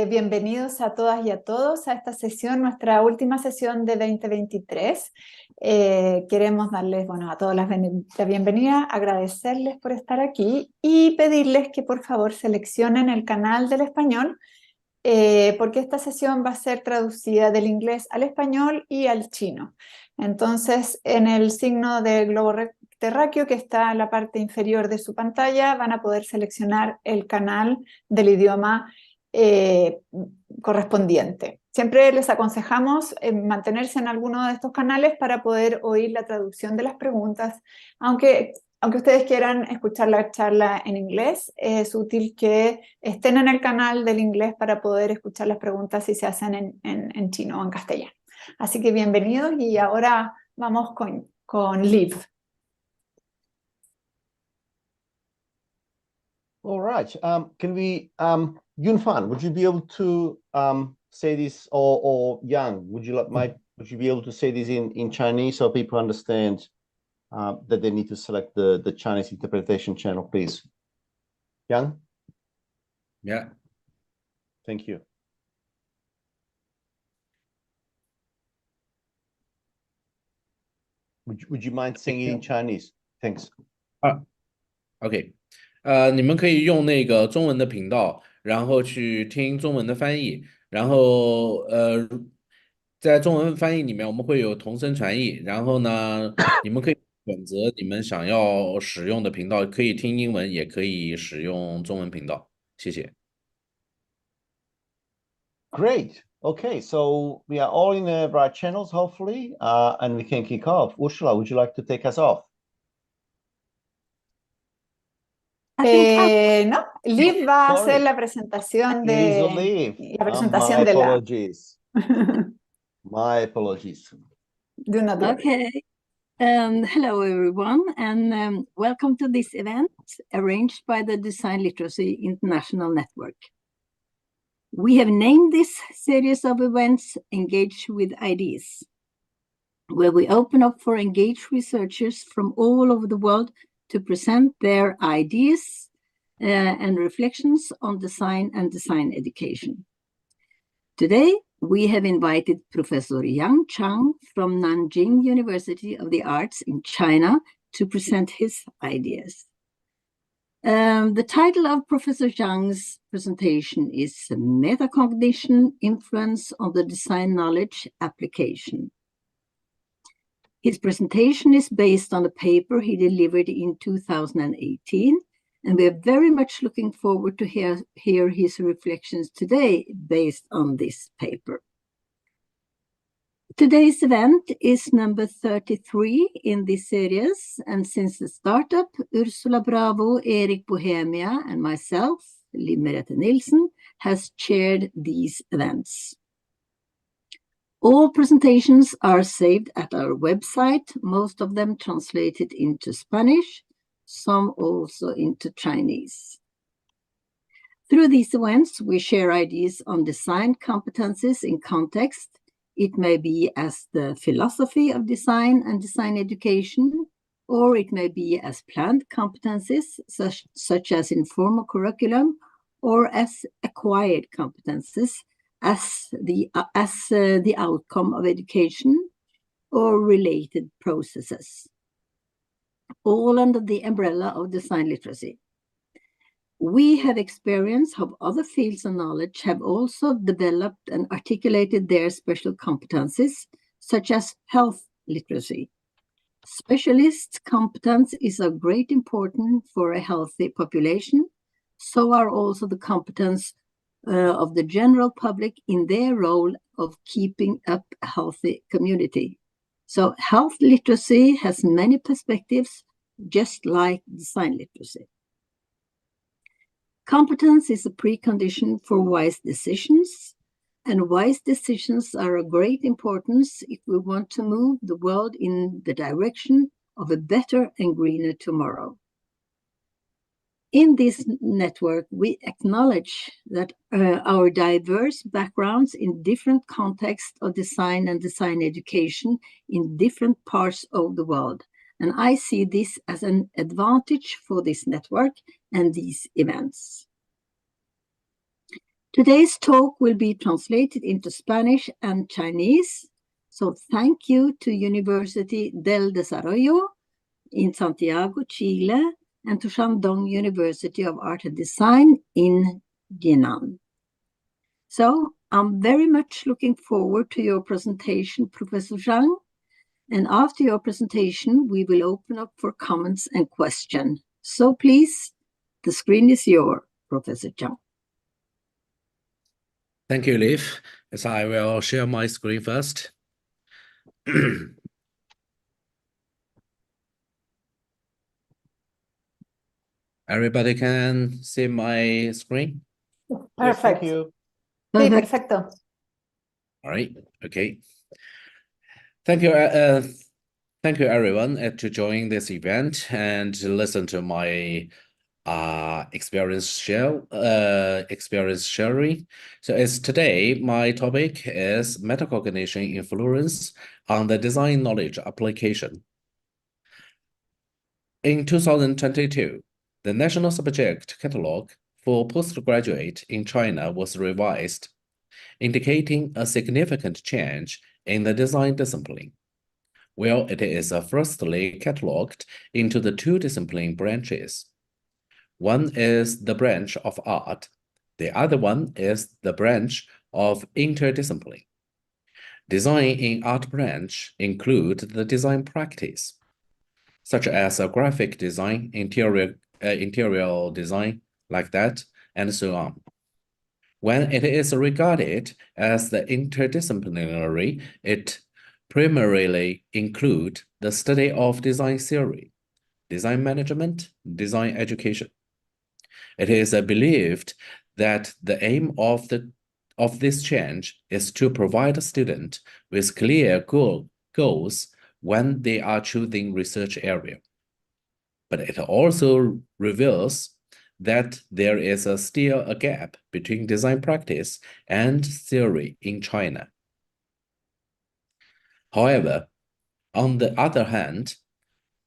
Bienvenidos a todas y a todos a esta sesión, nuestra última sesión de 2023. Queremos darles, bueno, a todos la bienvenida, agradecerles por estar aquí y pedirles que por favor seleccionen el canal del español, porque esta sesión va a ser traducida del inglés al español y al chino. Entonces, en el signo del globo terráqueo que está en la parte inferior de su pantalla, van a poder seleccionar el canal del idioma correspondiente. Siempre les aconsejamos mantenerse en alguno de estos canales para poder oír la traducción de las preguntas, aunque ustedes quieran escuchar la charla en inglés, es útil que estén en el canal del inglés para poder escuchar las preguntas si se hacen en chino o en castellano. Así que bienvenidos y ahora vamos con Liv. All right. Can we, Yunfan, would you be able to say this, or Yang, would you be able to say this in Chinese so people understand that they need to select the Chinese interpretation channel, please? Yang? Yeah. Thank you. Would you mind saying it in Chinese? Thanks. OK，你们可以用那个中文的频道，然后去听中文的翻译，然后在中文翻译里面我们会有同声传译，然后呢，你们可以选择你们想要使用的频道，可以听英文，也可以使用中文频道。谢谢。Great. Okay, so we are all in the right channels, hopefully, and we can kick off. Ursula, would you like to take us off? No, Liv va a hacer la presentación my de apologies. My apologies. Do not worry. Okay. Hello, everyone, and welcome to this event arranged by the Design Literacy International Network. We have named this series of events Engage with Ideas, where we open up for engaged researchers from all over the world to present their ideas and reflections on design and design education. Today, we have invited Professor Yang Zhang from Nanjing University of the Arts in China to present his ideas. The title of Professor Zhang's presentation is Metacognition, Influence on the Design Knowledge Application. His presentation is based on a paper he delivered in 2018, and we are very much looking forward to hear his reflections today based on this paper. Today's event is number 33 in this series, and since the startup, Ursula Bravo, Erik Bohemia, and myself, Liv Merete Nilsen, has chaired these events. All presentations are saved at our website, most of them translated into Spanish, some also into Chinese. Through these events, we share ideas on design competencies in context. It may be as the philosophy of design and design education, or it may be as planned competencies, such as informal curriculum, or as acquired competencies, as the outcome of education or related processes, all under the umbrella of design literacy. We have experience how other fields of knowledge have also developed and articulated their special competencies, such as health literacy. Specialist competence is of great importance for a healthy population, so are also the competence of the general public in their role of keeping up a healthy community. So health literacy has many perspectives, just like design literacy. Competence is a precondition for wise decisions, and wise decisions are of great importance if we want to move the world in the direction of a better and greener tomorrow. In this network, we acknowledge that our diverse backgrounds in different contexts of design and design education in different parts of the world. And I see this as an advantage for this network and these events. Today's talk will be translated into Spanish and Chinese. So thank you to Universidad del Desarrollo in Santiago, Chile, and to Shandong University of Art and Design in Jinan. So I'm very much looking forward to your presentation, Professor Zhang. And after your presentation, we will open up for comments and questions. So please, the screen is yours, Professor Zhang. Thank you, Liv. Yes, I will share my screen first. Everybody can see my screen? Yes, Perfect. thank you. Sí, Perfect. perfecto. All right, okay. Thank you, everyone, to join this event and to listen to my experience sharing. So as today, my topic is metacognition influence on the design knowledge application. In 2022, the National Subject Catalog for postgraduate in China was revised, indicating a significant change in the design discipline. Well, it is firstly catalogued into the two discipline branches. One is the branch of art. The other one is the branch of interdiscipline. Design in art branch include the design practice, such as graphic design, interior design, like that, and so on. When it is regarded as the interdisciplinary, it primarily include the study of design theory, design management, design education. It is believed that the aim of this change is to provide a student with clear goals when they are choosing research area. But it also reveals that there is still a gap between design practice and theory in China. However, on the other hand,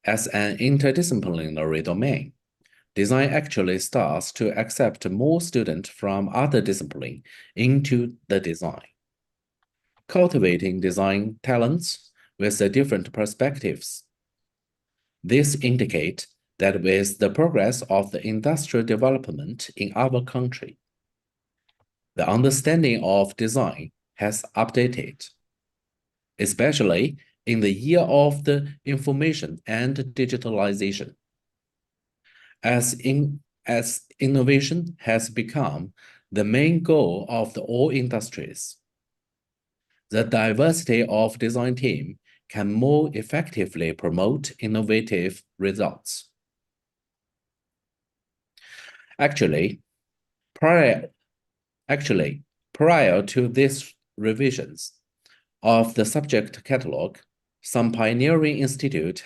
as an interdisciplinary domain, design actually starts to accept more students from other disciplines into the design, cultivating design talents with different perspectives. This indicates that with the progress of the industrial development in our country, the understanding of design has updated, especially in the year of the information and digitalization. As innovation has become the main goal of all industries, the diversity of design team can more effectively promote innovative results. Actually, prior to these revisions of the subject catalog, some pioneering institutes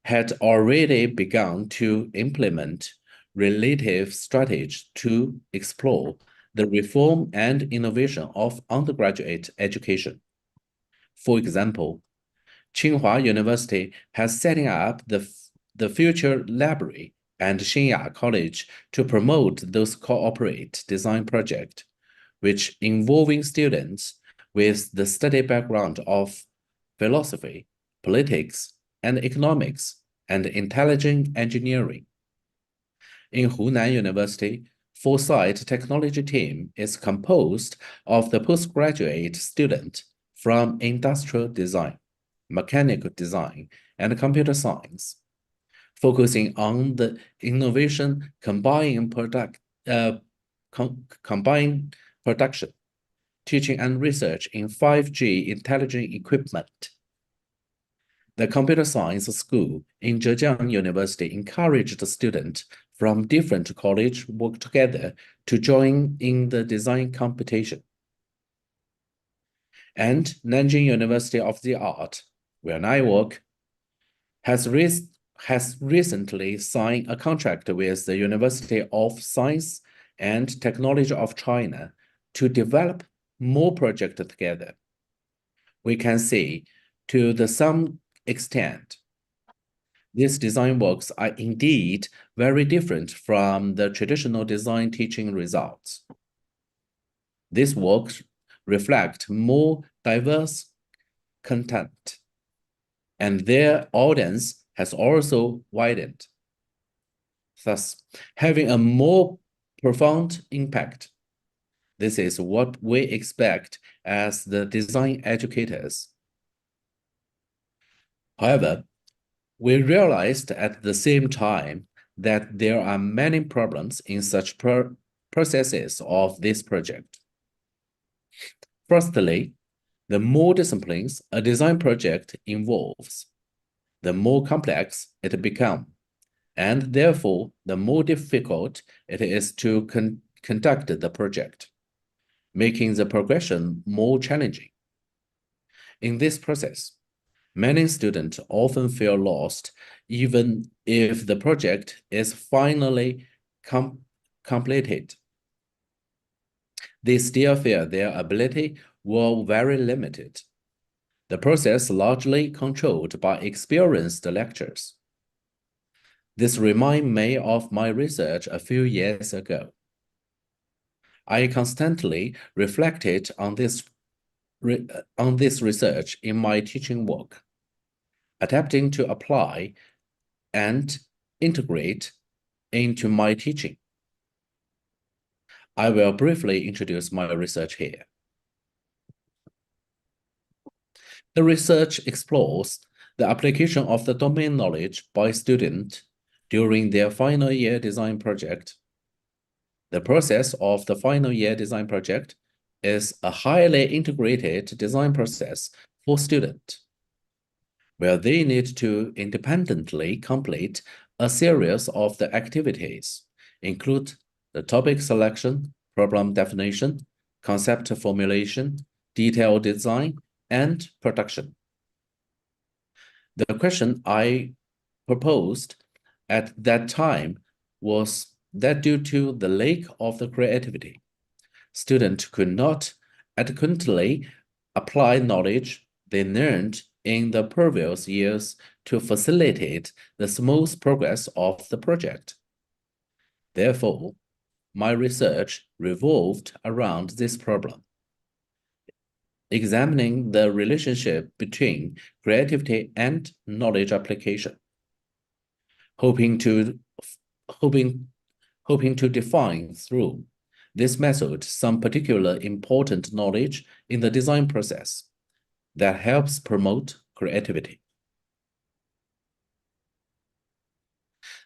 had already begun to implement relative strategies to explore the reform and innovation of undergraduate education. For example, Tsinghua University has setting up the Future Library and Xinya College to promote those cooperate design projects, which involving students with the study background of philosophy, politics, and economics, and intelligent engineering. In Hunan University, Foresight Technology Team is composed of the postgraduate student from industrial design, mechanical design, and computer science, focusing on the innovation combined production, teaching and research in 5G intelligent equipment. The computer science school in Zhejiang University encouraged the students from different colleges work together to join in the design competition. And Nanjing University of the Art, where I work, has recently signed a contract with the University of Science and Technology of China to develop more projects together. We can see to some extent, these design works are indeed very different from the traditional design teaching results. These works reflect more diverse content, and their audience has also widened, thus having a more profound impact. This is what we expect as the design educators. However, we realized at the same time that there are many problems in such processes of this project. Firstly, the more disciplines a design project involves, the more complex it becomes, and therefore the more difficult it is to conduct the project, making the progression more challenging. In this process, many students often feel lost even if the project is finally completed. They still feel their ability were very limited. The process largely controlled by experienced lecturers. This reminds me of my research a few years ago. I constantly reflected on this research in my teaching work, attempting to apply and integrate into my teaching. I will briefly introduce my research here. The research explores the application of the domain knowledge by students during their final year design project. The process of the final year design project is a highly integrated design process for students, where they need to independently complete a series of the activities, include the topic selection, problem definition, concept formulation, detailed design, and production. The question I proposed at that time was that due to the lack of the creativity, students could not adequately apply knowledge they learned in the previous years to facilitate the smooth progress of the project. Therefore, my research revolved around this problem, examining the relationship between creativity and knowledge application, hoping to define through this method some particular important knowledge in the design process that helps promote creativity.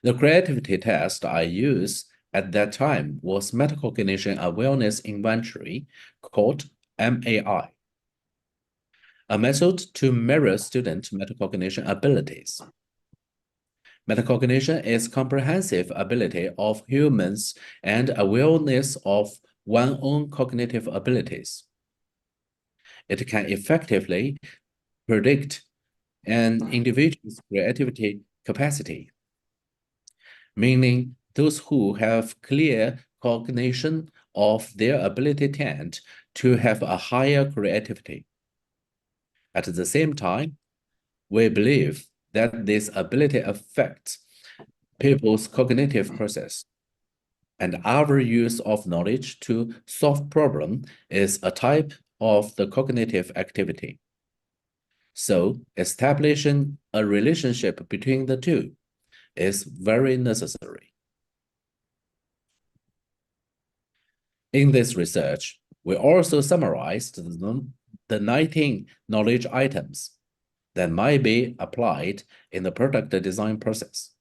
The creativity test I used at that time was Metacognition Awareness Inventory, called MAI, a method to measure student metacognition abilities. Metacognition is comprehensive ability of humans and awareness of one's own cognitive abilities. It can effectively predict an individual's creativity capacity, meaning those who have clear cognition of their ability tend to have a higher creativity. At the same time, we believe that this ability affects people's cognitive process, and our use of knowledge to solve problems is a type of the cognitive activity. So, establishing a relationship between the two is very necessary. In this research, we also summarized the 19 knowledge items that might be applied in the product design process,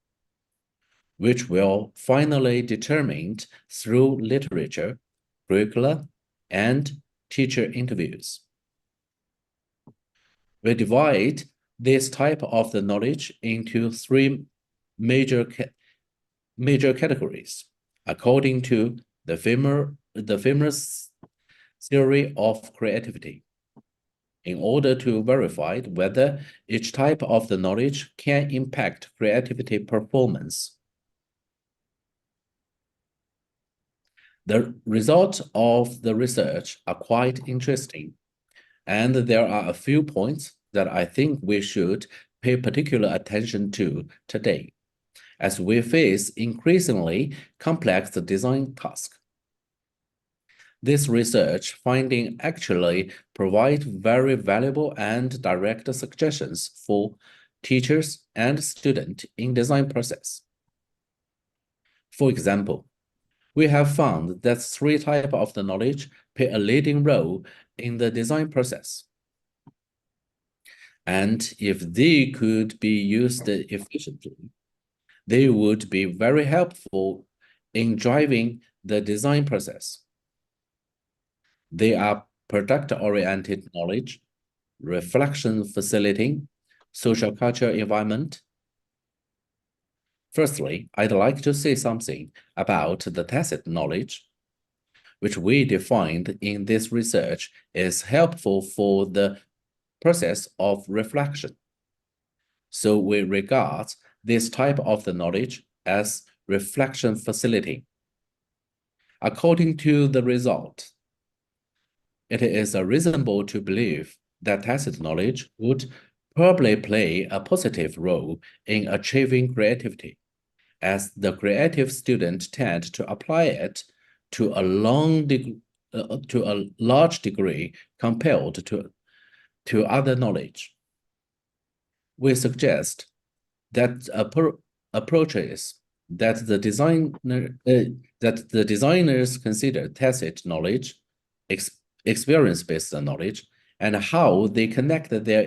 which will finally be determined through literature, curricula, and teacher interviews. We divide this type of the knowledge into three major categories, according to the famous theory of creativity, in order to verify whether each type of the knowledge can impact creativity performance. The results of the research are quite interesting, and there are a few points that I think we should pay particular attention to today, as we face increasingly complex design tasks. This research finding actually provide very valuable and direct suggestions for teachers and students in design process. For example, we have found that 3 types of the knowledge play a leading role in the design process. And if they could be used efficiently, they would be very helpful in driving the design process. They are product-oriented knowledge, reflection facilitating, social culture environment. Firstly, I'd like to say something about the tacit knowledge, which we defined in this research is helpful for the process of reflection. So we regard this type of the knowledge as reflection facilitating. According to the result, it is reasonable to believe that tacit knowledge would probably play a positive role in achieving creativity, as the creative student tend to apply it to a large degree compared to other knowledge. We suggest that approaches that the designers consider tacit knowledge, experience-based knowledge, and how they connect their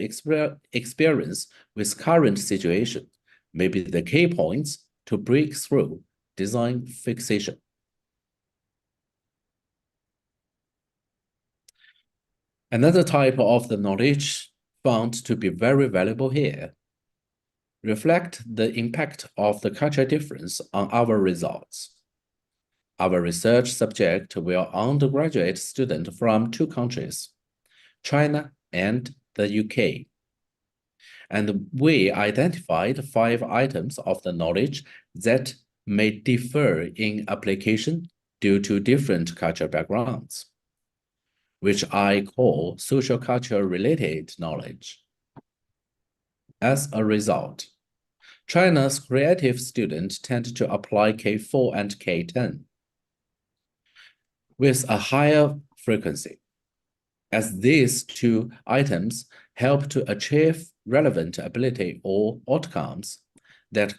experience with current situation may be the key points to break through design fixation. Another type of the knowledge found to be very valuable here reflect the impact of the cultural difference on our results. Our research subject were undergraduate students from 2 countries, China and the UK. And we identified 5 items of the knowledge that may differ in application due to different cultural backgrounds, which I call social culture related knowledge. As a result, China's creative students tend to apply K4 and K10 with a higher frequency, as these 2 items help to achieve relevant ability or outcomes that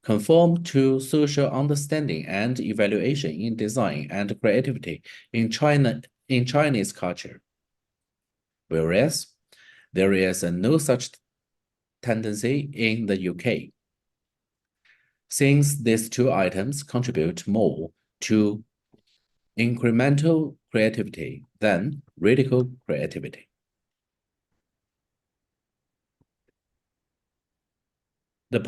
conform to social understanding and evaluation in design and creativity in Chinese culture. Whereas there is no such tendency in the UK, since these 2 items contribute more to incremental creativity than radical creativity. The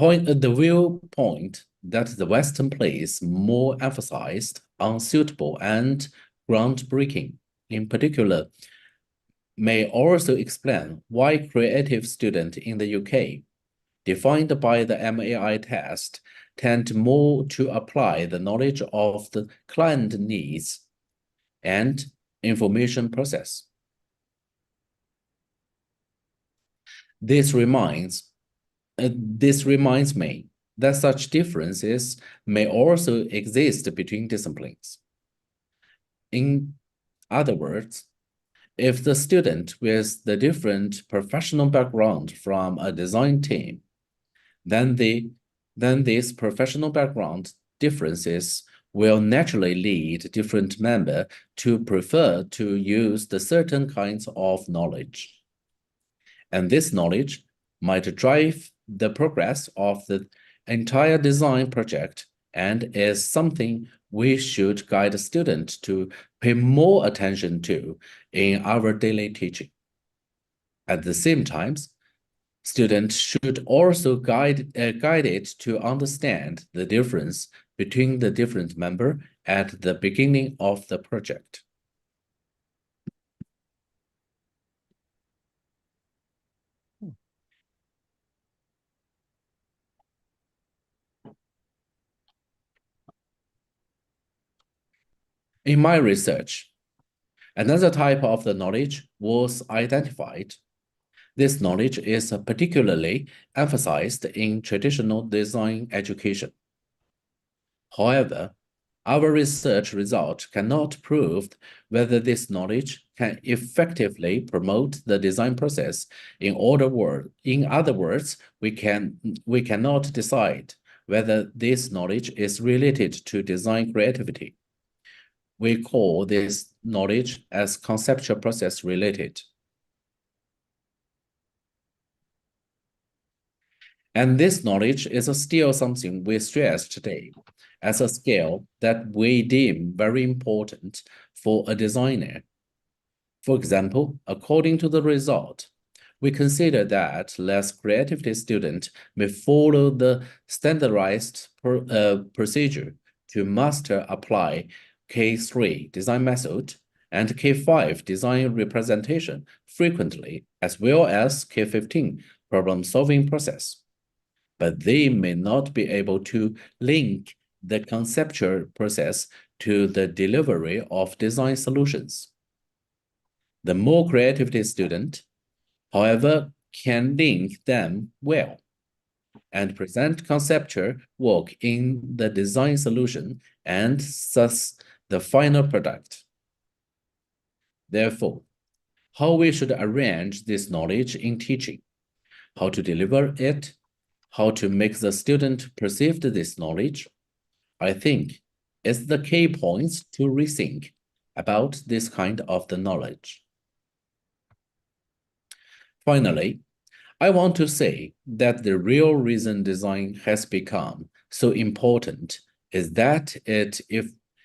viewpoint that the Western place more emphasized on suitable and groundbreaking, in particular, may also explain why creative students in the UK, defined by the MAI test, tend more to apply the knowledge of the client needs and information process. This reminds me that such differences may also exist between disciplines. In other words, if the student with the different professional background from a design team, then these professional background differences will naturally lead different members to prefer to use the certain kinds of knowledge. And this knowledge might drive the progress of the entire design project and is something we should guide students to pay more attention to in our daily teaching. At the same time, students should also guide it to understand the difference between the different members at the beginning of the project. In my research, another type of the knowledge was identified. This knowledge is particularly emphasized in traditional design education. However, our research result cannot prove whether this knowledge can effectively promote the design process. In other words, we cannot decide whether this knowledge is related to design creativity. We call this knowledge as conceptual process related. And this knowledge is still something we stress today as a skill that we deem very important for a designer. For example, according to the result, we consider that less creativity students may follow the standardized procedure to master apply K3 design method and K5 design representation frequently, as well as K15 problem-solving process. But they may not be able to link the conceptual process to the delivery of design solutions. The more creativity student, however, can link them well and present conceptual work in the design solution and thus the final product. Therefore, how we should arrange this knowledge in teaching, how to deliver it, how to make the student perceive this knowledge, I think is the key points to rethink about this kind of the knowledge. Finally, I want to say that the real reason design has become so important is that it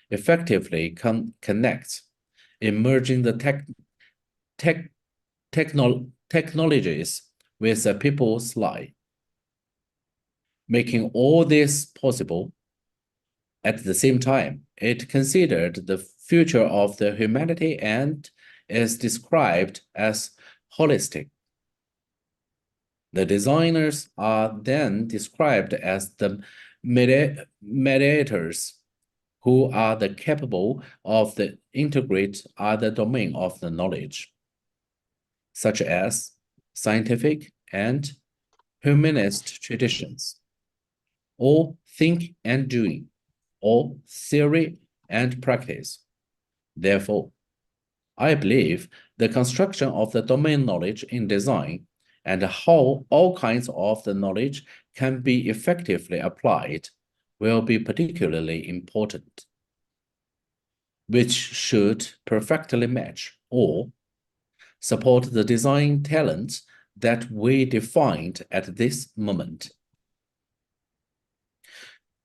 effectively connects emerging the technologies with the people's life. Making all this possible, at the same time, it considered the future of the humanity and is described as holistic. The designers are then described as the mediators who are capable of the integrate other domain of the knowledge, such as scientific and humanist traditions, or think and doing, or theory and practice. Therefore, I believe the construction of the domain knowledge in design and how all kinds of the knowledge can be effectively applied will be particularly important, which should perfectly match or support the design talents that we defined at this moment.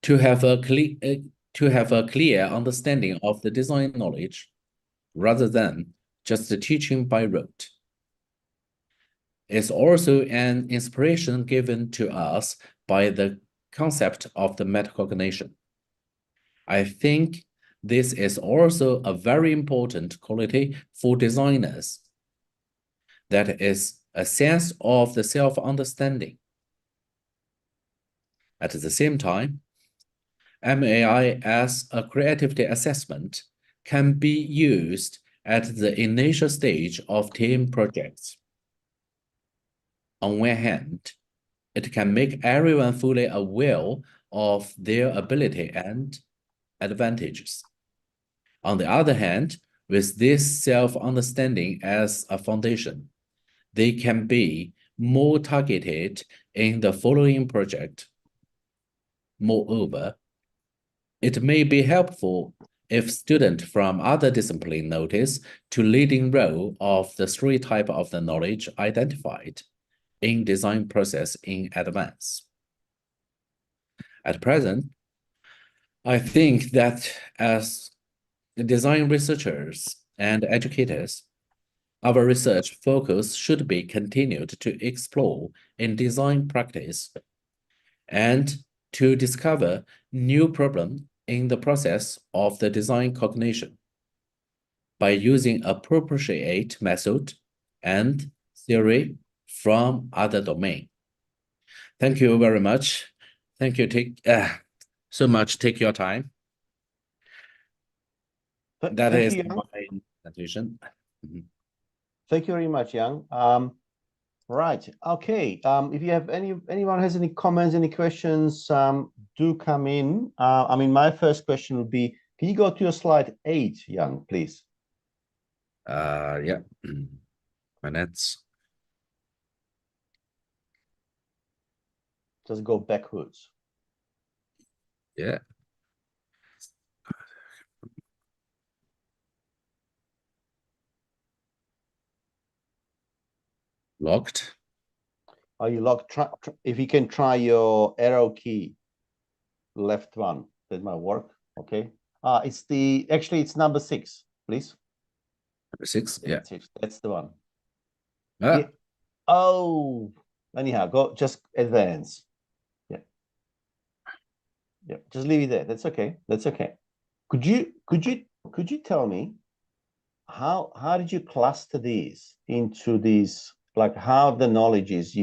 To have a clear understanding of the design knowledge, rather than just the teaching by rote, is also an inspiration given to us by the concept of the metacognition. I think this is also a very important quality for designers. That is a sense of the self-understanding. At the same time, MAI as a creativity assessment can be used at the initial stage of team projects. On one hand, it can make everyone fully aware of their ability and advantages. On the other hand, with this self-understanding as a foundation, they can be more targeted in the following project. Moreover, it may be helpful if students from other disciplines notice to leading role of the three types of the knowledge identified in design process in advance. At present, I think that as design researchers and educators, our research focus should be continued to explore in design practice and to discover new problems in the process of the design cognition by using appropriate method and theory from other domain. Thank you very much. Thank you. Take your time. That is my presentation. Thank you very much, Yang. Right. Okay. If you have anyone has any comments, any questions, do come in. I mean, my first question would be, Can you go to your slide 8, Yang, please? Yeah. Minutes. Just go backwards. Yeah. Locked. Are you locked? If you can try your arrow key, left one, that might work. Okay. It's number 6, please. Number 6. Yeah. That's the one. Ah. Yeah. Oh, anyhow, go just advance. Yeah. Yeah. Just leave it there. That's okay. That's okay. Could you tell me how did you cluster these into these, like how the knowledge is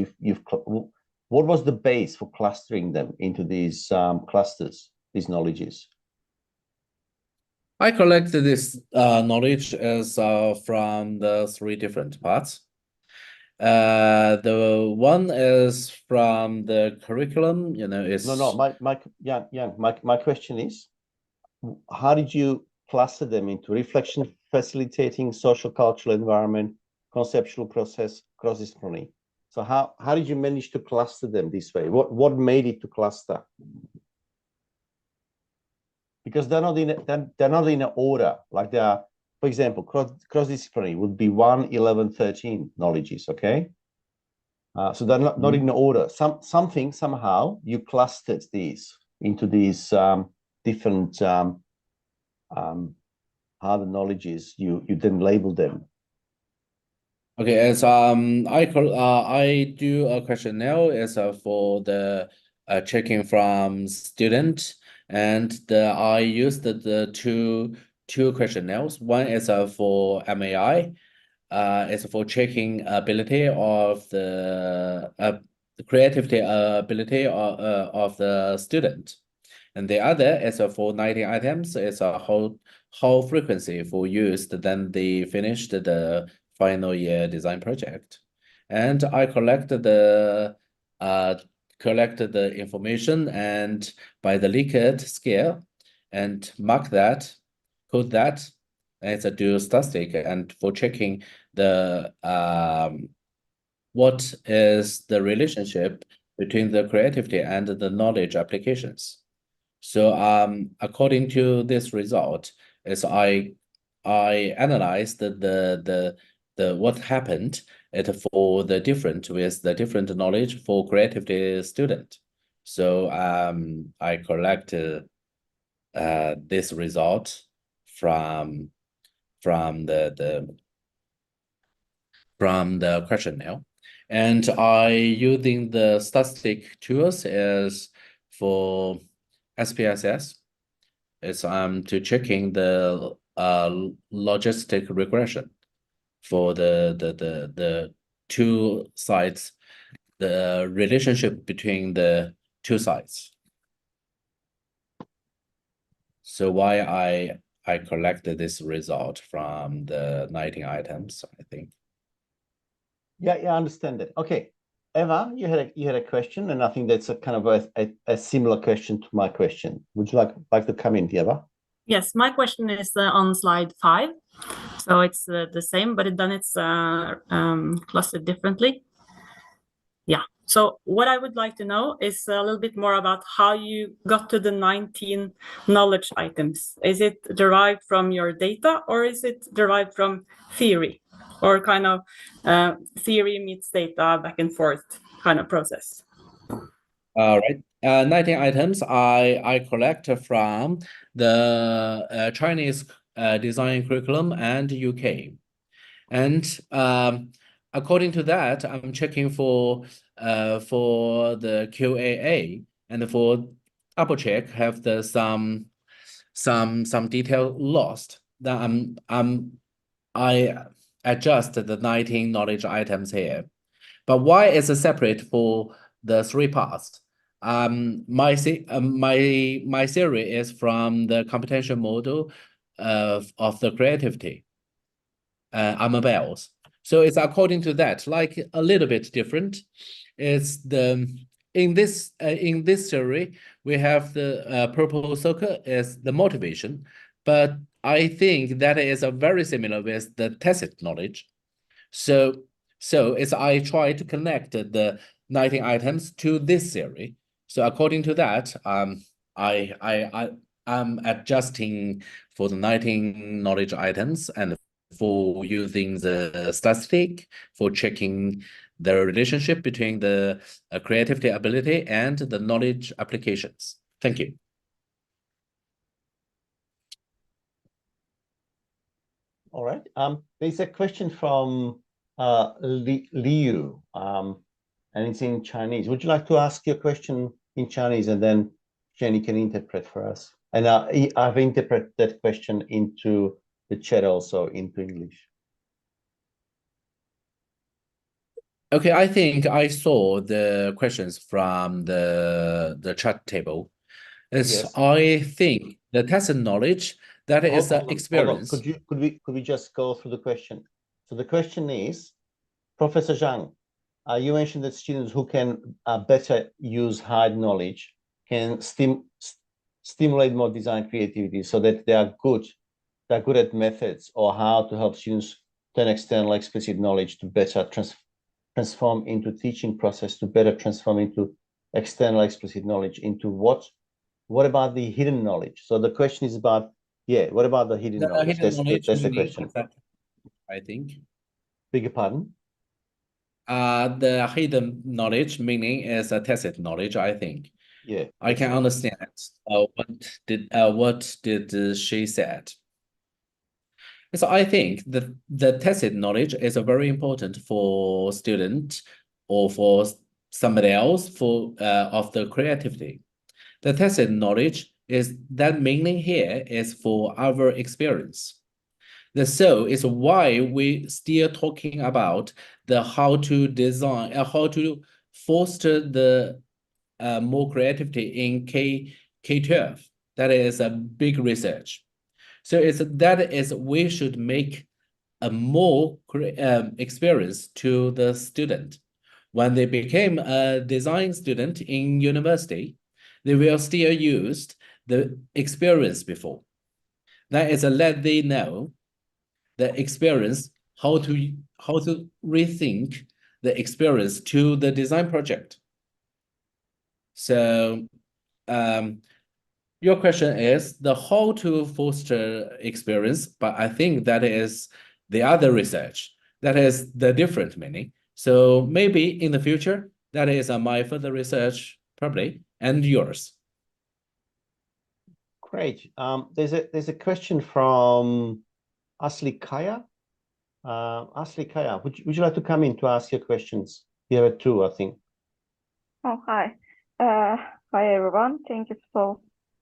what was the base for clustering them into these clusters, these knowledges? I collected this knowledge as from the 3 different parts. The one is from the curriculum, it's No, my question is, how did you cluster them into reflection, facilitating, social cultural environment, conceptual process, cross-disciplinary? So how did you manage to cluster them this way? What made it to cluster? Because they're not in an order. Like they are, for example, cross-disciplinary would be 1, 11, 13 knowledges. Okay. So they're not in order. Somehow you clustered these into these different how the knowledges you then label them. okay. As I do a questionnaire as for the checking from student, and I used the two questionnaires. One is for MAI. It's for checking ability of the creativity ability of the student, and the other is for 19 items. It's a how frequency for use then they finished the final year design project, and I collected the information and by the Likert scale, and mark that, code that. It's a do statistic and for checking the what is the relationship between the creativity and the knowledge applications. So according to this result, is I analyzed the what happened for the different with the different knowledge for creativity student. So I collected this result from the questionnaire, and I using the statistic tools is for SPSS. It's to checking the logistic regression for the two sides, the relationship between the two sides. So why I collected this result from the 19 items, I think. Yeah, I understand that. Okay, Eva, you had a question, and I think that's a kind of a similar question to my question. Would you like to come in, Eva? Yes, my question is on slide 5. So it's the same, but then it's clustered differently. Yeah. So what I would like to know is a little bit more about how you got to the 19 knowledge items. Is it derived from your data, or is it derived from theory, or kind of theory meets data back and forth kind of process? All right. 19 items I collect from the Chinese design curriculum and UK. And according to that, I'm checking for the QAA, and for double check have the some detail lost. Then I adjust the 19 knowledge items here. But why is it separate for the 3 parts? My theory is from the computation model of the creativity. Amabels. So it's according to that, like a little bit different. It's in this theory we have the purple circle is the motivation. but I think that is a very similar with the tacit knowledge. So as I try to connect the 19 items to this theory. So according to that, I'm adjusting for the 19 knowledge items and for using the statistic for checking the relationship between the creativity ability and the knowledge applications. Thank you. All right. There's a question from Liu, and it's in Chinese. Would you like to ask your question in Chinese, and then Jenny can interpret for us? And I've interpreted that question into the chat also into English. Okay, I think I saw the questions from the chat table. Yes. I think the tacit knowledge, that is Hold on. experience. Could we just go through the question? So the question is, Professor Zhang, you mentioned that students who can better use hard knowledge can stimulate more design creativity, so that they're good at methods or how to help students turn external explicit knowledge to better transform into teaching process, to better transform into external explicit knowledge into what about the hidden knowledge? So the question is about, what about the hidden knowledge? That's the question. I think. Beg your pardon? The hidden knowledge meaning is a tacit knowledge, I think. Yeah. I can understand what did she said. So I think the tacit knowledge is very important for student or for somebody else for of the creativity. The tacit knowledge is that meaning here is for our experience. So is why we still talking about the how to design, how to foster the more creativity in K-12. That is a big research. So we should make a more experience to the student. When they became a design student in university, they will still use the experience before. That is let they know the experience, how to rethink the experience to the design project. So your question is the how to foster experience, but I think that is the other research. That is the different meaning. So maybe in the future, that is my further research probably, and yours. Great. There's a question from Asli Kaya. Asli Kaya, would you like to come in to ask your questions? You have two, I think. Oh, hi. Hi, everyone. Thank you so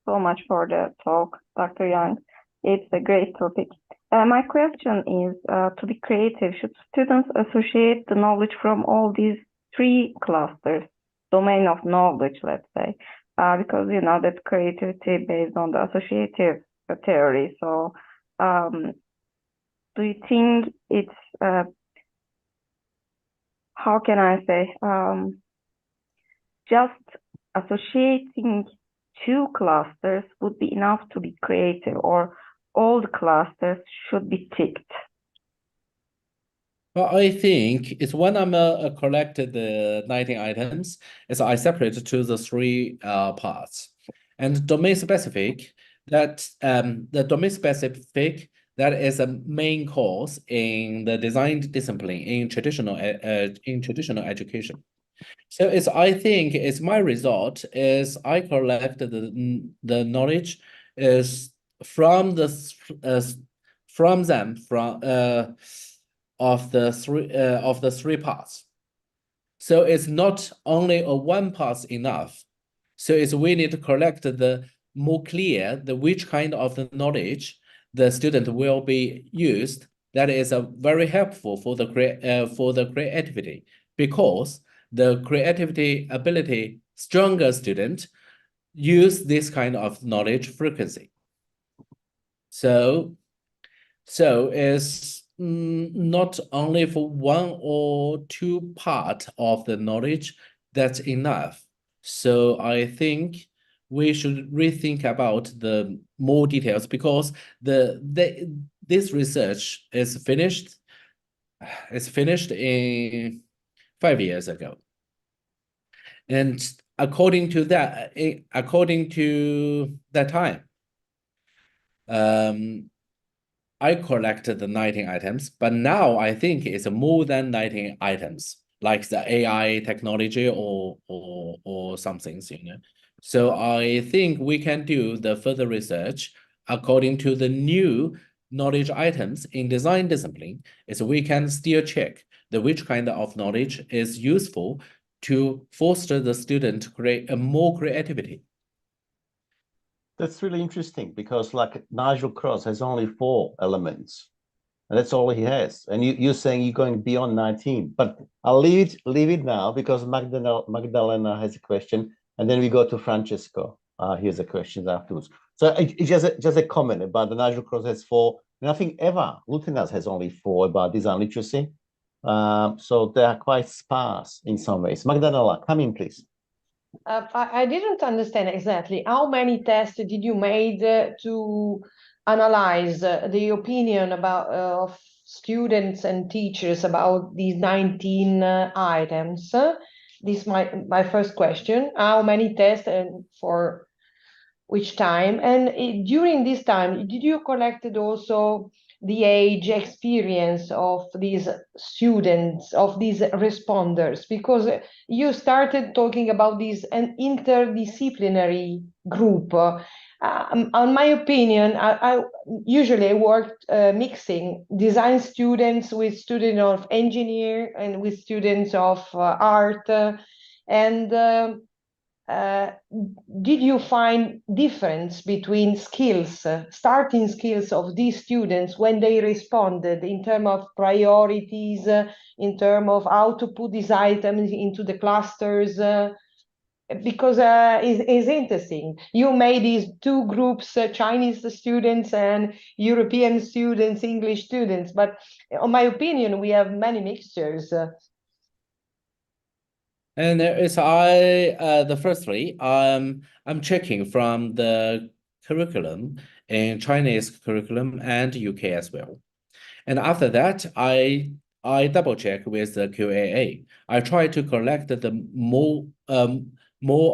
much for the talk, Dr. Yang. It's a great topic. My question is, to be creative, should students associate the knowledge from all these three clusters, domain of knowledge, let's say, because you know that creativity based on the associative theory. So do you think it's, how can I say, just associating two clusters would be enough to be creative, or all the clusters should be ticked? Well, I think it's when I'm collected the 19 items, is I separate to the three parts. And domain specific, that the domain specific, that is a main course in the design discipline in traditional education. So I think it's my result is I collect the knowledge is from of the three parts. So it's not only a one part enough. So we need to collect the more clear which kind of the knowledge the student will be used. That is very helpful for the creativity, because the creativity ability stronger student use this kind of knowledge frequency. So it's not only for one or two part of the knowledge that's enough. So I think we should rethink about the more details, because this research is finished. It's finished in 5 years ago, and according to that time, I collected the 19 items, but now I think it's more than 19 items, like the AI technology or some things, you know. So I think we can do the further research according to the new knowledge items in design discipline, is we can still check which kind of knowledge is useful to foster the student to create a more creativity. That's really interesting, because like Nigel Cross has only 4 elements, and that's all he has. And you're saying you're going beyond 19, but I'll leave it now, because Magdalena has a question, and then we go to Francesco. Here's a question afterwards. So it's just a comment about the Nigel Cross has 4, and I think Eva Lutenas has only 4 about design literacy. So they are quite sparse in some ways. Magdalena, come in, please. I didn't understand exactly how many tests did you made to analyze the opinion about of students and teachers about these 19 items. This is my first question. How many tests and for which time? And during this time, did you collected also the age, experience of these students, of these responders? Because you started talking about this an interdisciplinary group. On my opinion, I usually worked mixing design students with students of engineer and with students of art. Did you find difference between skills, starting skills of these students when they responded in terms of priorities, in terms of how to put these items into the clusters? Because it's interesting. You made these 2 groups, Chinese students and European students, English students, but in my opinion, we have many mixtures. And there is the firstly, I'm checking from the curriculum in Chinese curriculum and UK as well. And after that, I double check with the QAA. I try to collect the more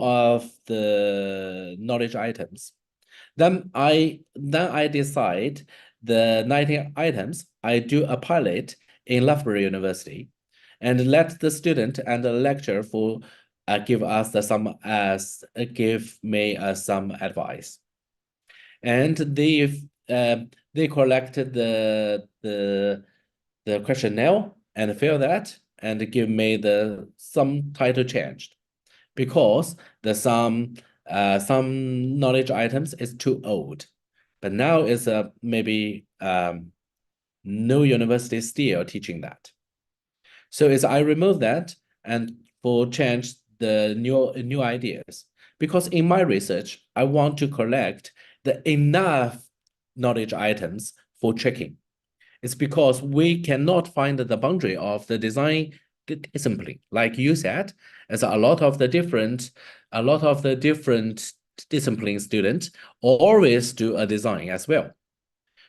of the knowledge items. Then I decide the 19 items. I do a pilot in Loughborough University, and let the student and the lecturer for give me some advice. And they collected the questionnaire and fill that and give me some title changed, because some knowledge items is too old, but now is maybe no university still teaching that. So I remove that and for change the new ideas, because in my research I want to collect the enough knowledge items for checking. It's because we cannot find the boundary of the design discipline. Like you said, as a lot of the different discipline students always do a design as well.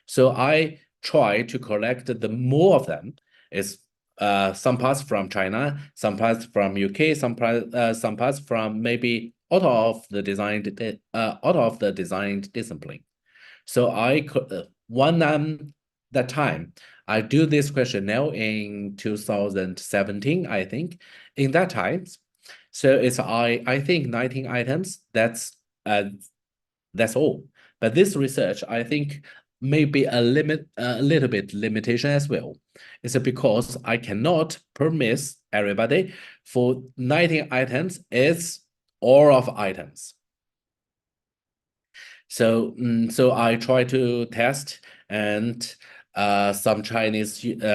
So I try to collect the more of them. Is some parts from China, some parts from UK, some parts from maybe out of the design discipline. So that time I do this questionnaire in 2017, I think. In that time, so I think 19 items. That's all. But this research, I think, may be a little bit limitation as well. It's because I cannot permit everybody for 19 items is all of items. So I try to test, and some Chinese student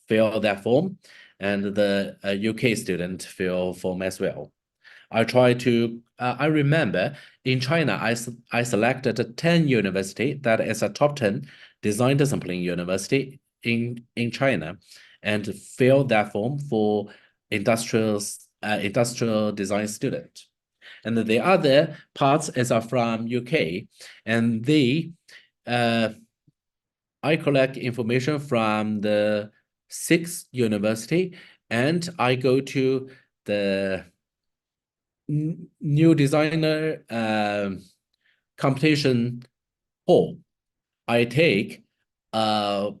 fill that form, and the UK student fill form as well. I try to, I remember in China, I selected 10 university that is a top 10 design discipline university in China, and fill that form for industrial industrial design student. And the other parts are from UK, and I collect information from the 6th university, and I go to the new designer competition hall. I take a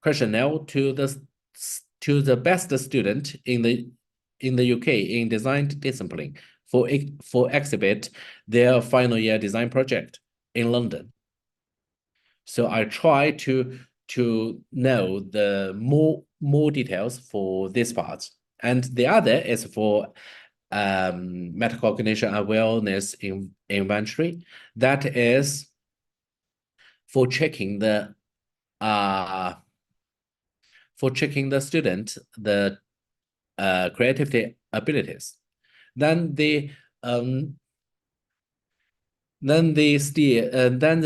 questionnaire to the best student in the UK in design discipline for exhibit their final year design project in London. So I try to know the more details for this part, and the other is for metacognition awareness inventory. That is for checking the student the creativity abilities. Then the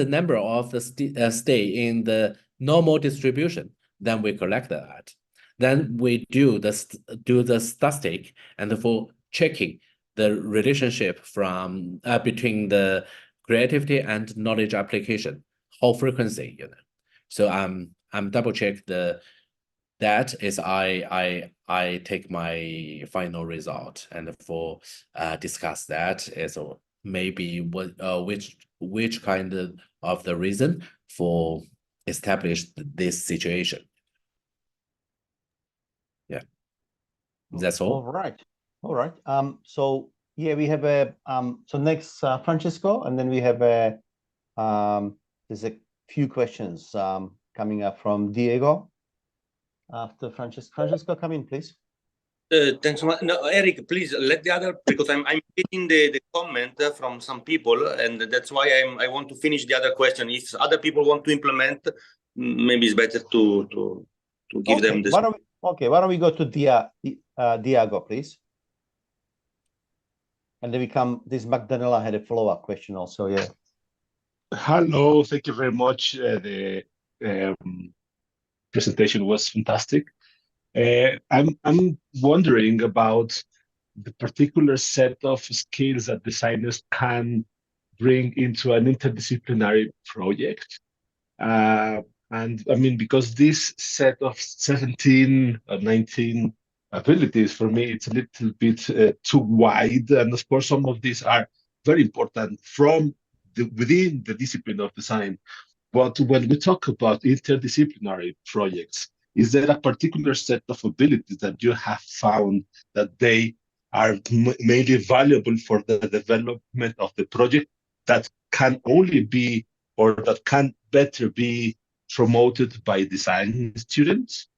number of the stay in the normal distribution. Then we collect that. Then we do the statistic and for checking the relationship from between the creativity and knowledge application, how frequency, So I'm double check that is I take my final result and for discuss that is maybe what which kind of the reason for establish this situation. Yeah, that's all. All right. So yeah, we have a so next Francesco, and then we have a there's a few questions coming up from Diego after Francesco. Francesco, come in, please. Thanks so much. No, Eric, please let the other, because I'm getting the comment from some people, and that's why I want to finish the other question. If other people want to implement, maybe it's better to give them this. Why don't we go to Diego, please? And then we come. This Magdalena had a follow-up question also. Yeah. Hello, thank you very much. The presentation was fantastic. I'm wondering about the particular set of skills that designers can bring into an interdisciplinary project. And I mean, because this set of 17 or 19 abilities, for me, it's a little bit too wide. And of course, some of these are very important from within the discipline of design. But when we talk about interdisciplinary projects, is there a particular set of abilities that you have found that they are mainly valuable for the development of the project that can only be, or that can better be promoted by design students?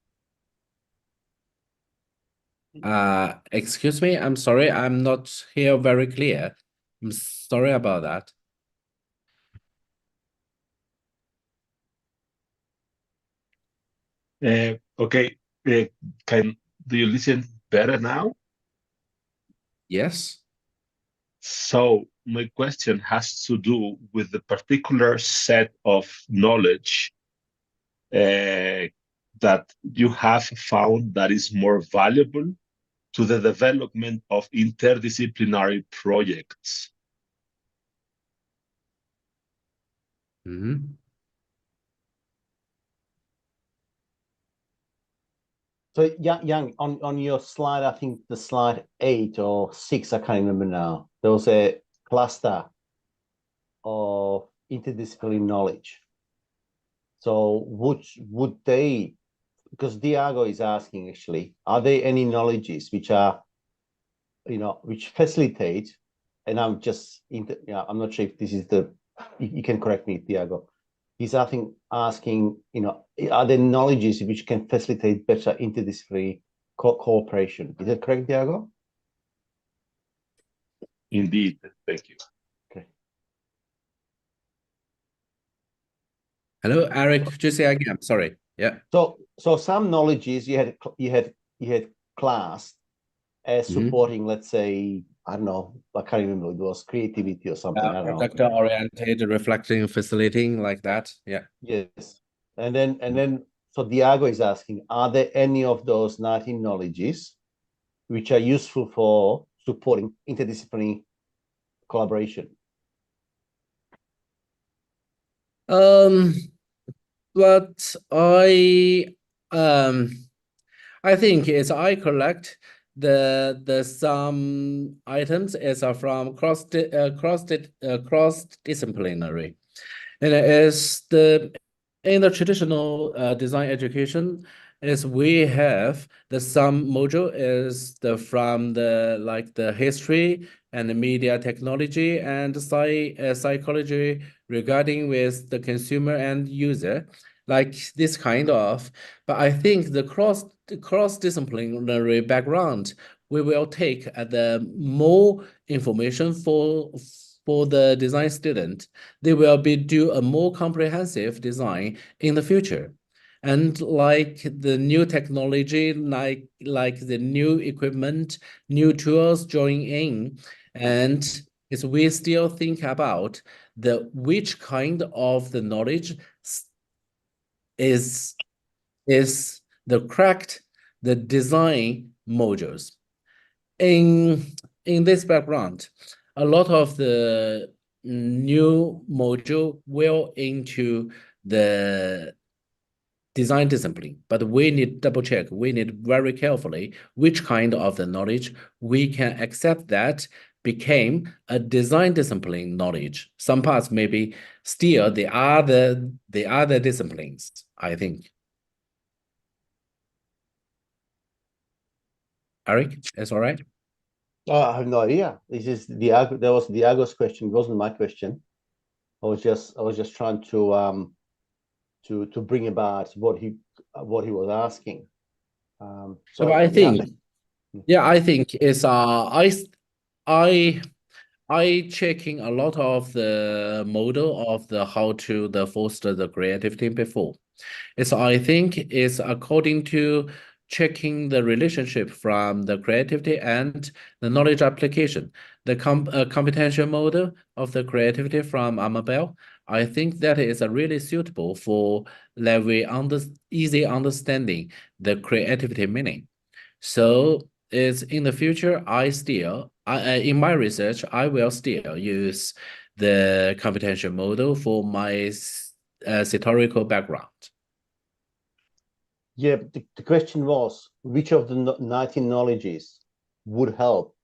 Excuse me, I'm sorry, I'm not here very clear. I'm sorry about that. Okay, do you listen better now? Yes. So my question has to do with the particular set of knowledge that you have found that is more valuable to the development of interdisciplinary projects. Mm-hmm. So Yang, on your slide, I think the slide 8 or 6, I can't remember now. There was a cluster of interdisciplinary knowledge. So would they, because Diego is asking actually, are there any knowledges which are, which facilitate, and I'm just, I'm not sure if this is you can correct me, Diego. He's asking, are there knowledges which can facilitate better interdisciplinary cooperation? Is that correct, Diego? Indeed, thank you. Okay. Hello, Eric. Could you say again? Sorry. Yeah. So some knowledges you had classed as supporting, let's say, I don't know, I can't remember, it was creativity or something. I don't know. Project-oriented, reflecting, facilitating, like that. Yeah. Yes. And then so Diego is asking, are there any of those 19 knowledges which are useful for supporting interdisciplinary collaboration? But I think is I collect the some items is from cross disciplinary, and it is in the traditional design education is we have the some module is from the history and the media technology and psychology regarding with the consumer and user, like this kind of. But I think the cross-disciplinary background, we will take the more information for the design student. They will do a more comprehensive design in the future. And like the new technology, like the new equipment, new tools join in, and is we still think about which kind of the knowledge is the correct the design modules. In this background, a lot of the new module will into the design discipline, but we need double check. We need very carefully which kind of the knowledge we can accept that became a design discipline knowledge. Some parts maybe still the other disciplines, I think. Eric, it's all right. I have no idea. This is that was Diago's question. It wasn't my question. I was just trying to bring about what he was asking. So I think, yeah, I think it's I checking a lot of the model of how to foster the creativity before. I think it's according to checking the relationship from the creativity and the knowledge application. The computational model of the creativity from Amabel, I think that is really suitable for easy understanding the creativity meaning. So it's in the future, in my research, I will still use the computational model for my historical background. Yeah, the question was, which of the 19 knowledges would help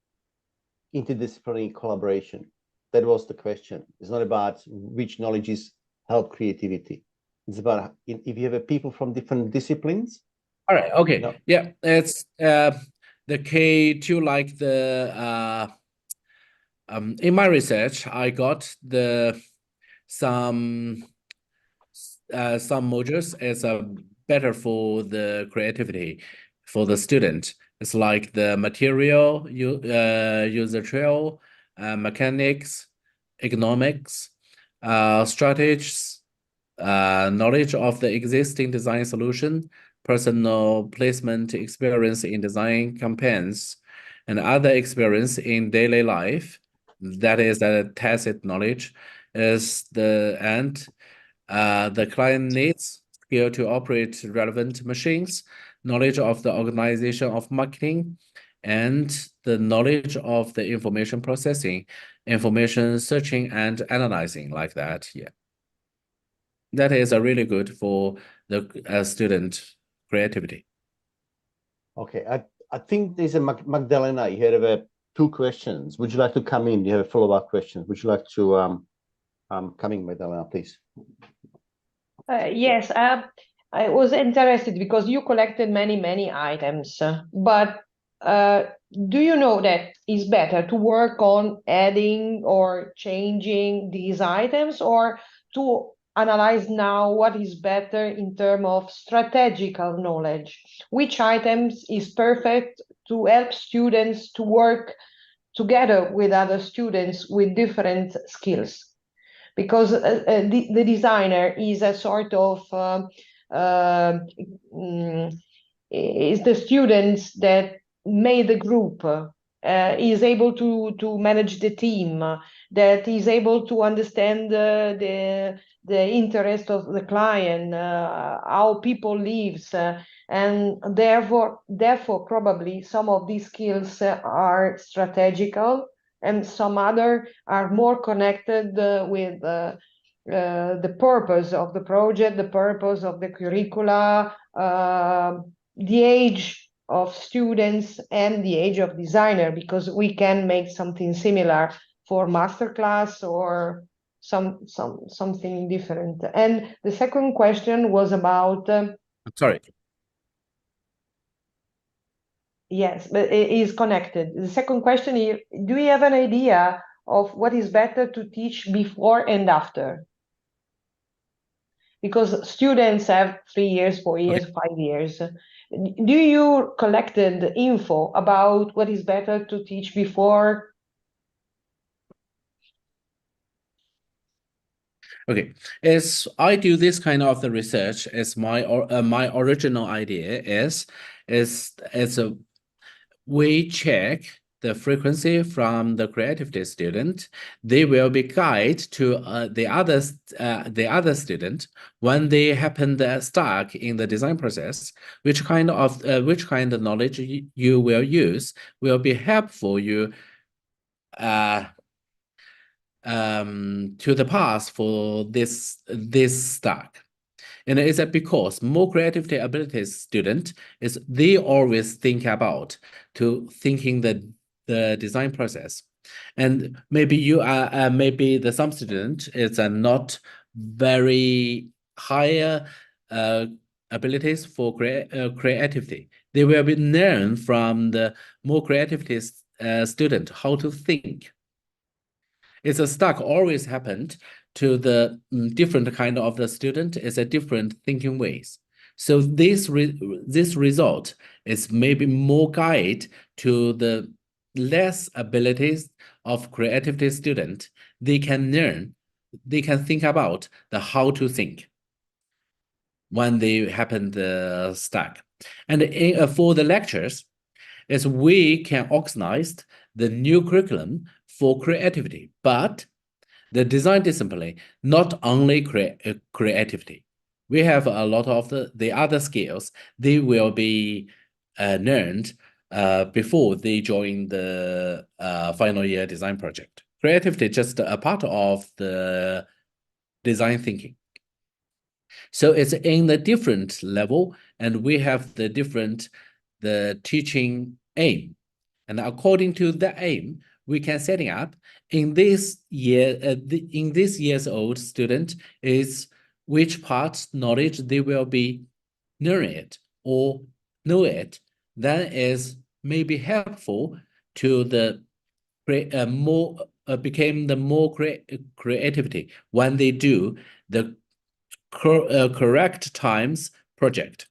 interdisciplinary collaboration? That was the question. It's not about which knowledges help creativity. It's about if you have people from different disciplines. All right. Okay. No. Yeah, it's the K2 like the in my research, I got some modules as better for the creativity for the student. It's like the material, user trail, mechanics, economics, strategies, knowledge of the existing design solution, personal placement experience in design campaigns, and other experience in daily life. That is the tacit knowledge. Is the client needs skill to operate relevant machines, knowledge of the organization of marketing, and the knowledge of the information processing, information searching and analyzing, like that. Yeah, that is really good for the student creativity. Okay, I think there's a Magdalena. You had 2 questions. Would you like to come in? You have a follow-up question. Would you like to come in, Magdalena, please? Yes, I was interested because you collected many items, but do you know that it's better to work on adding or changing these items, or to analyze now what is better in terms of strategical knowledge? Which items is perfect to help students to work together with other students with different skills? Because the designer is a sort of is the students that made the group, is able to manage the team, that is able to understand the interest of the client, how people lives, and therefore probably some of these skills are strategical, and some other are more connected with the purpose of the project, the purpose of the curricula, the age of students, and the age of designer, because we can make something similar for masterclass or something different. And the second question was about Sorry. yes, but it is connected. The second question is, do you have an idea of what is better to teach before and after? Because students have 3 years, 4 years, 5 years. Do you collected info about what is better to teach before? Okay, as I do this kind of the research, as my original idea is we check the frequency from the creativity student. They will be guide to the other student when they happen stuck in the design process. Which kind of knowledge you will use will be helpful you to the past for this stack. And it's because more creativity abilities student is they always think about to thinking the design process. And maybe you are maybe the some student is not very higher abilities for creativity. They will be learn from the more creativity student how to think. It's a stuck always happened to the different kind of the student is a different thinking ways. So this result is maybe more guide to the less abilities of creativity student. They can learn, they can think about the how to think when they happen the stuck. And for the lectures, is we can organize the new curriculum for creativity, but the design discipline, not only creativity. We have a lot of the other skills, they will be learned before they join the final year design project. Creativity is just a part of the design thinking. So it's in the different level, and we have the teaching aim. And according to the aim, we can setting up in this year, in this year's old student is which part knowledge they will be learning it or know it. That is maybe helpful to the became the more creativity when they do the correct times project.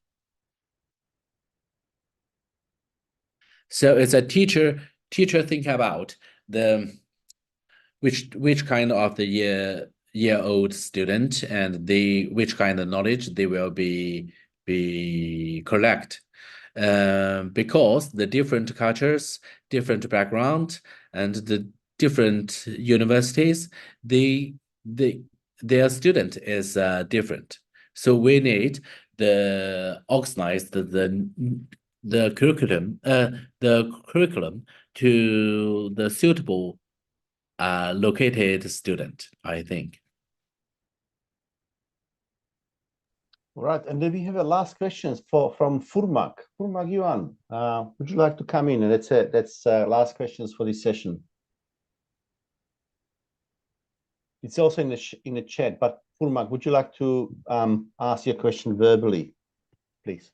So it's a teacher think about the which kind of the year old student and which kind of knowledge they will be collect, because the different cultures, different background, and the different universities, their student is different. So we need the organize the curriculum to the suitable located student, I think. All right, and then we have a last questions from Furmak. Furmak Yuan, would you like to come in? And that's last questions for this session. It's also in the chat, but Furmak, would you like to ask your question verbally, please?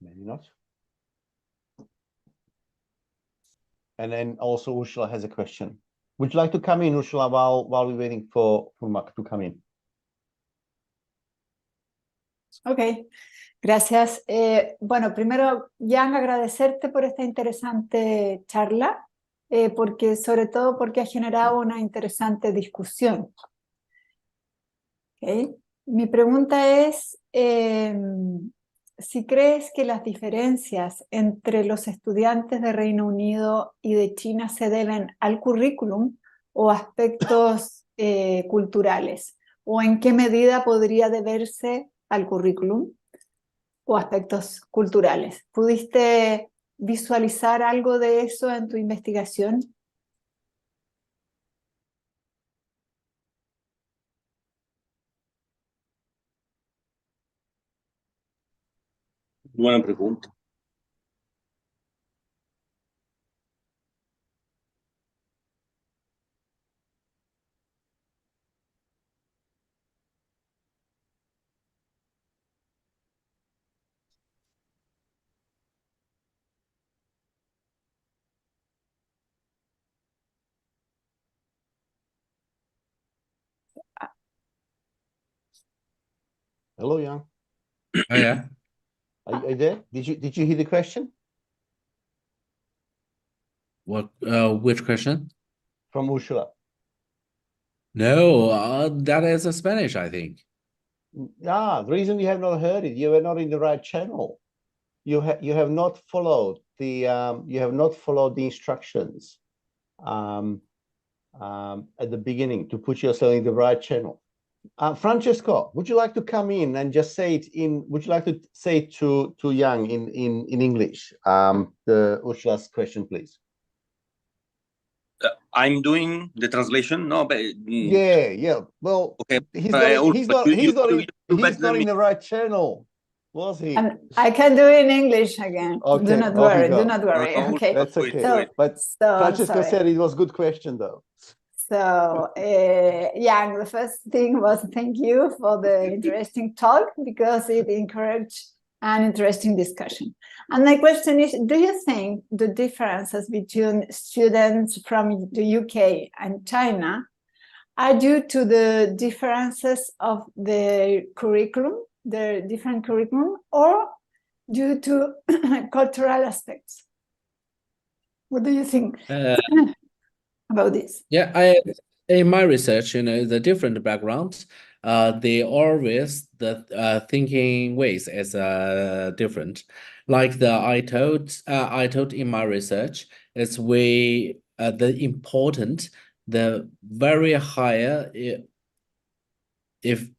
Maybe not. And then also Ursula has a question. Would you like to come in, Ursula, while we're waiting for Furmak to come in? Ok, gracias. Bueno, primero, Yang, agradecerte por esta interesante charla, sobre todo porque ha generado una interesante discusión. Okay. Mi pregunta es si crees que las diferencias entre los estudiantes de Reino Unido y de China se deben al currículum o aspectos culturales, o en qué medida podría deberse al currículum o aspectos culturales. ¿Pudiste visualizar algo de eso en tu investigación? Buena pregunta. Hello, Yang. Oh yeah. Are you there? Did you hear the question What? Which question? from Ursula? No, that is a Spanish, I think. The reason you have not heard it, you were not in the right channel. You have not followed the instructions at the beginning to put yourself in the right channel. Francesco, would you like to come in and just say it in? Would you like to say it to Yang in English? The Ursula's question, please. I'm doing the translation. No, but Yeah. Well, okay. he's not in the right channel, was he? And I can do it in English again. Okay, Do not off you worry. go. Do not worry. No, Okay. That's okay. So, But I'm Francesco sorry. said it was a good question, though. So, Yang, the first thing was thank you for the interesting talk, because it encouraged an interesting discussion. And my question is, do you think the differences between students from the UK and China are due to the differences of the curriculum, the different curriculum, or due to cultural aspects? What do you think about this? Yeah, in my research, the different backgrounds, they always the thinking ways is different. Like I told in my research, it's way the important, the very higher if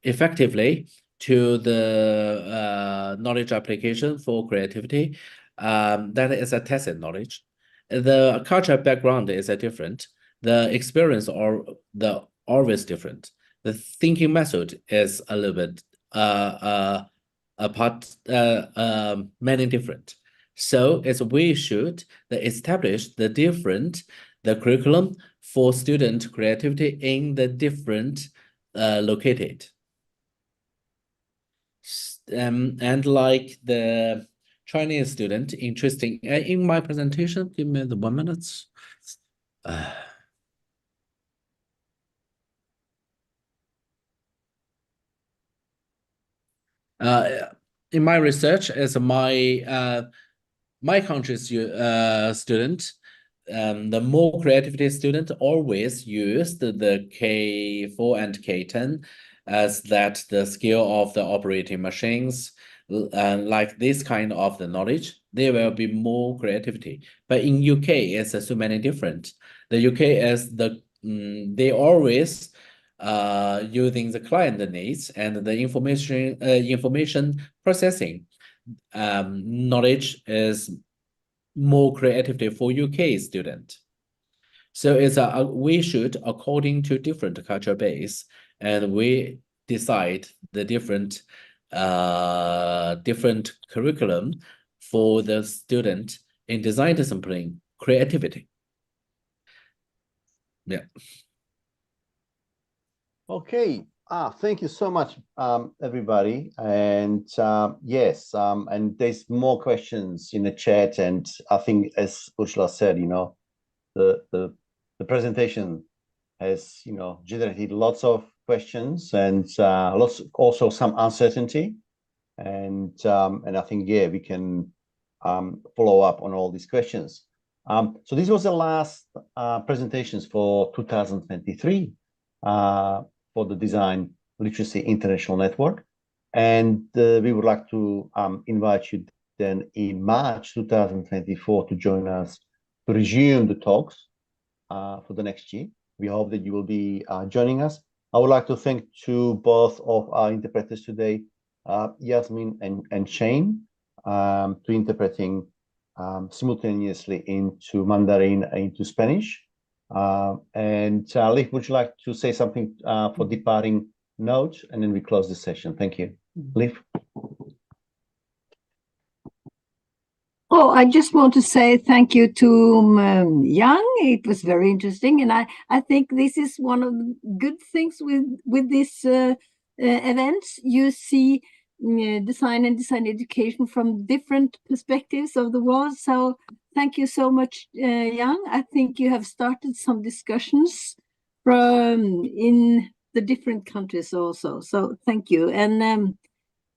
effectively to the knowledge application for creativity, that is a tacit knowledge. The cultural background is different. The experience always different. The thinking method is a little bit many different. So we should establish the curriculum for student creativity in the different located. And like the Chinese student, interesting. In my presentation, give me the 1 minute. In my research, as my country's student, the more creativity student always used the K4 and K10 as that the skill of the operating machines, and like this kind of the knowledge, there will be more creativity. But in UK, it's so many different. The UK is they always using the client needs and the information processing knowledge is more creativity for UK student. So it's we should according to different culture base, and we decide the different curriculum for the student in design discipline creativity. Yeah. Okay. Thank you so much, everybody. And yes, and there's more questions in the chat. And I think, as Ursula said, the presentation has, generated lots of questions and also some uncertainty. And I think, yeah, we can follow up on all these questions. So this was the last presentations for 2023. for the Design Literacy International Network. And we would like to invite you then in March 2024 to join us to resume the talks for the next year. We hope that you will be joining us. I would like to thank to both of our interpreters today, Yasmin and Shane, to interpreting simultaneously into Mandarin and into Spanish. And Liv, would you like to say something for departing note, and then we close the session? Thank you. Liv? Oh, I just want to say thank you to Yang. It was very interesting, and I think this is one of the good things with this events. You see design and design education from different perspectives of the world. So thank you so much, Yang. I think you have started some discussions from in the different countries also. So thank you. And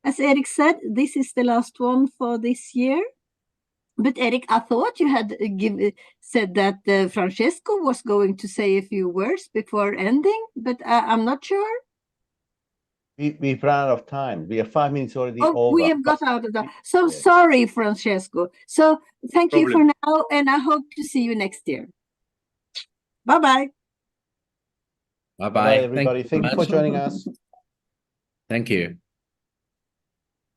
as Eric said, this is the last one for this year. But Eric, I thought you had said that Francesco was going to say a few words before ending, but I'm not sure. We've run out of time. We are 5 minutes already over. over. We have got out of that. So sorry, Francesco. So thank you for now, and I hope to see you next year. Bye-bye. Bye-bye. Bye, everybody. Thank you for joining us. Thank you.